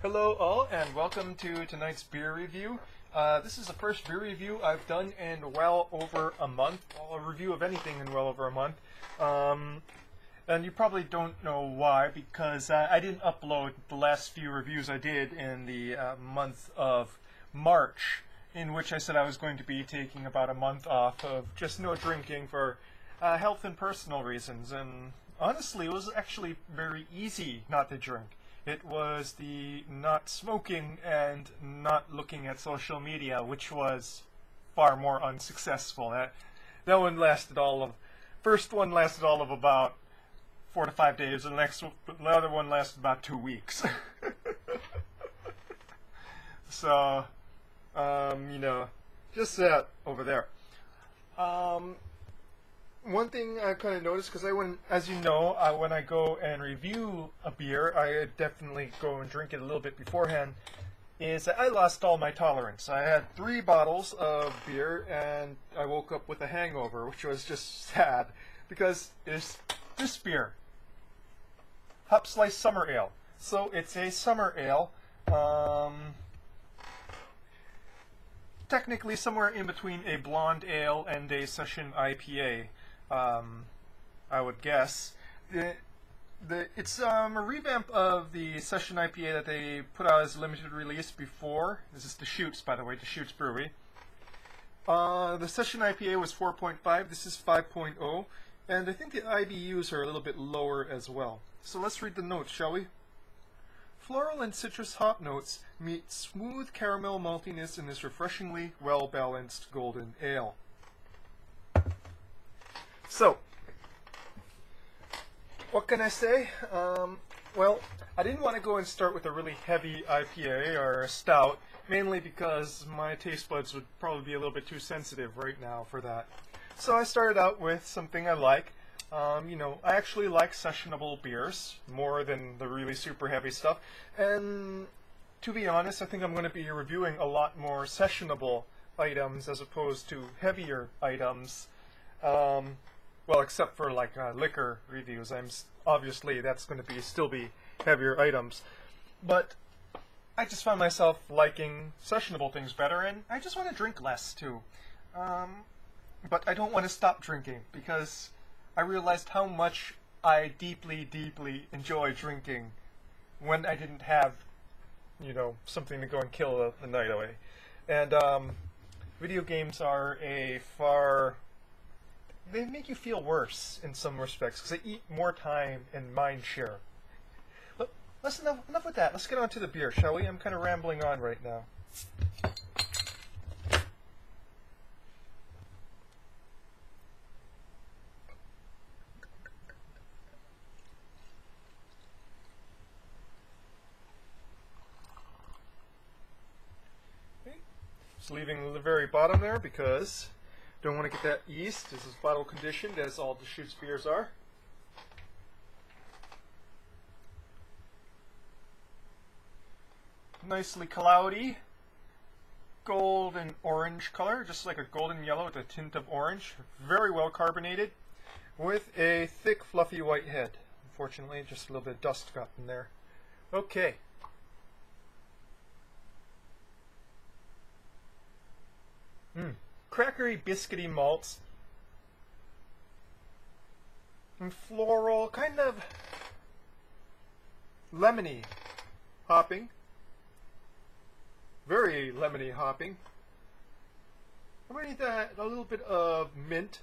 Hello all, and welcome to tonight's beer review. This is the first beer review I've done in well over a month. Well, a review of anything in well over a month. And you probably don't know why, because I didn't upload the last few reviews I did in the month of March, in which I said I was going to be taking about a month off of just no drinking for health and personal reasons. And honestly, it was actually very easy not to drink. It was the not smoking and not looking at social media, which was far more unsuccessful. That one lasted first one lasted all of about 4 to 5 days, and the other one lasted about 2 weeks. So, just that over there. One thing I kind of noticed, because as you know, when I go and review a beer, I definitely go and drink it a little bit beforehand, is that I lost all my tolerance. I had 3 bottles of beer, and I woke up with a hangover, which was just sad, because it's this beer, Hop Slice Summer Ale. So it's a summer ale, technically somewhere in between a blonde ale and a Session IPA. I would guess. It's a revamp of the Session IPA that they put out as a limited release before. This is Deschutes, by the way, Deschutes Brewing. The Session IPA was 4.5, this is 5.0, and I think the IBUs are a little bit lower as well. So let's read the notes, shall we? Floral and citrus hop notes meet smooth caramel maltiness in this refreshingly well-balanced golden ale. So, what can I say? Well, I didn't want to go and start with a really heavy IPA or a stout, mainly because my taste buds would probably be a little bit too sensitive right now for that. So I started out with something I like. I actually like sessionable beers more than the really super heavy stuff. And to be honest, I think I'm going to be reviewing a lot more sessionable items as opposed to heavier items. Well, except for like liquor reviews, obviously that's going to still be heavier items. But I just found myself liking sessionable things better, and I just want to drink less too. But I don't want to stop drinking, because I realized how much I deeply, deeply enjoy drinking when I didn't have, something to go and kill the night away. And video games are they make you feel worse in some respects, because they eat more time and mind share. But enough with that. Let's get on to the beer, shall we? I'm kind of rambling on right now. Okay. Just leaving the very bottom there because don't want to get that yeast. This is bottle conditioned, as all Deschutes beers are. Nicely cloudy, golden orange color, just like a golden yellow with a tint of orange. Very well carbonated, with a thick, fluffy white head. Unfortunately, just a little bit of dust got in there. Okay. Crackery, biscuity malts, and floral, kind of lemony hopping. Very lemony hopping. Underneath that, a little bit of mint,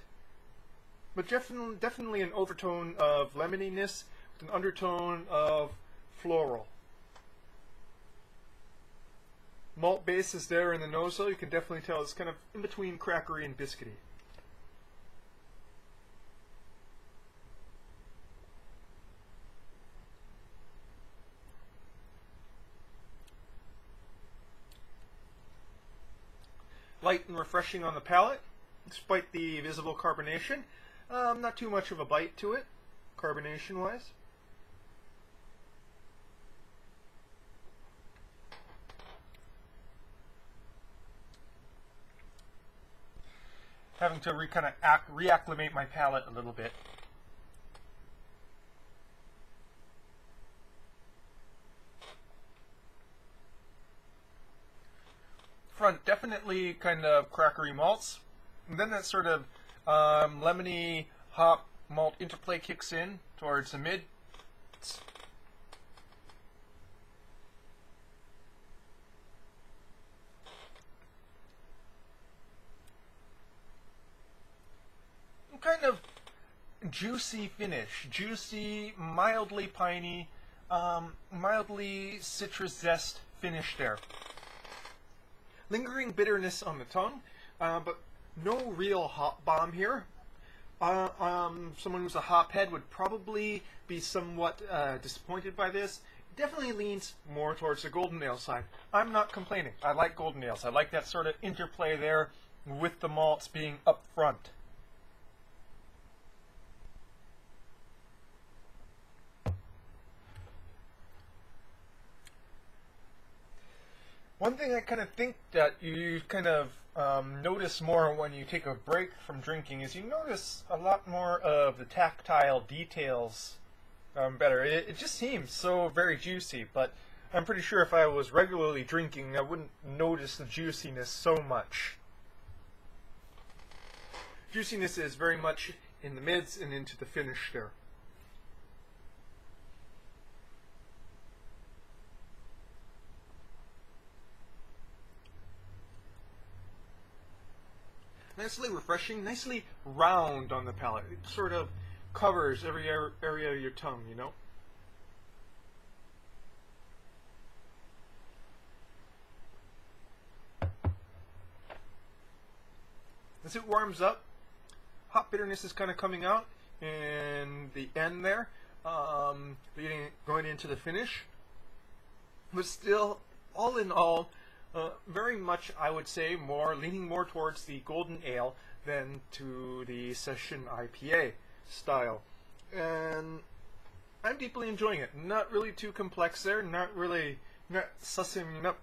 but definitely an overtone of lemoniness with an undertone of floral. Malt base is there in the nose, though. You can definitely tell it's kind of in between crackery and biscuity. Light and refreshing on the palate, despite the visible carbonation. Not too much of a bite to it, carbonation-wise. Having to kind of reacclimate my palate a little bit. front, definitely kind of crackery malts. And then that sort of lemony hop malt interplay kicks in towards the mid. Kind of juicy finish, juicy, mildly piney, mildly citrus zest finish there. Lingering bitterness on the tongue, but no real hop bomb here. Someone who's a hop head would probably be somewhat disappointed by this. Definitely leans more towards the golden ale side. I'm not complaining. I like golden ales. I like that sort of interplay there with the malts being up front. One thing I kind of think that you kind of notice more when you take a break from drinking is you notice a lot more of the tactile details better. It just seems so very juicy, but I'm pretty sure if I was regularly drinking, I wouldn't notice the juiciness so much. Juiciness is very much in the mids and into the finish there. Nicely refreshing, nicely round on the palate. It sort of covers every area of your tongue, you know? As it warms up, hop bitterness is kind of coming out in the end there, going into the finish. But still, all in all, very much, I would say, leaning more towards the golden ale than to the Session IPA style. And I'm deeply enjoying it. Not really too complex there, not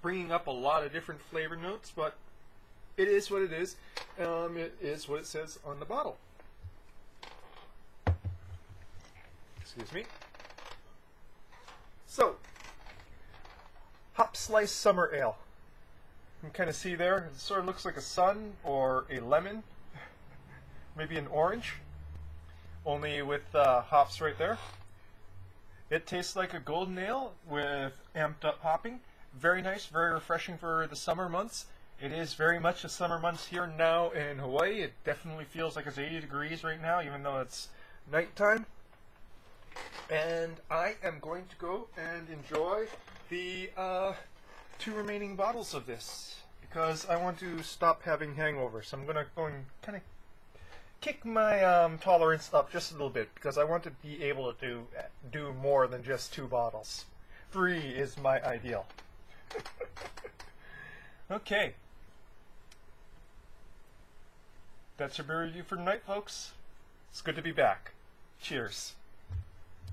bringing up a lot of different flavor notes, but it is what it is. It is what it says on the bottle. Excuse me. So, Hop Slice Summer Ale. You can kind of see there, it sort of looks like a sun or a lemon, maybe an orange, only with hops right there. It tastes like a golden ale with amped up hopping. Very nice, very refreshing for the summer months. It is very much the summer months here now in Hawaii. It definitely feels like it's 80 degrees right now, even though it's nighttime. And I am going to go and enjoy the 2 remaining bottles of this because I want to stop having hangovers. So I'm going to go and kind of kick my tolerance up just a little bit because I want to be able to do more than just 2 bottles. 3 is my ideal. Okay. That's your beer review for tonight, folks. It's good to be back. Cheers.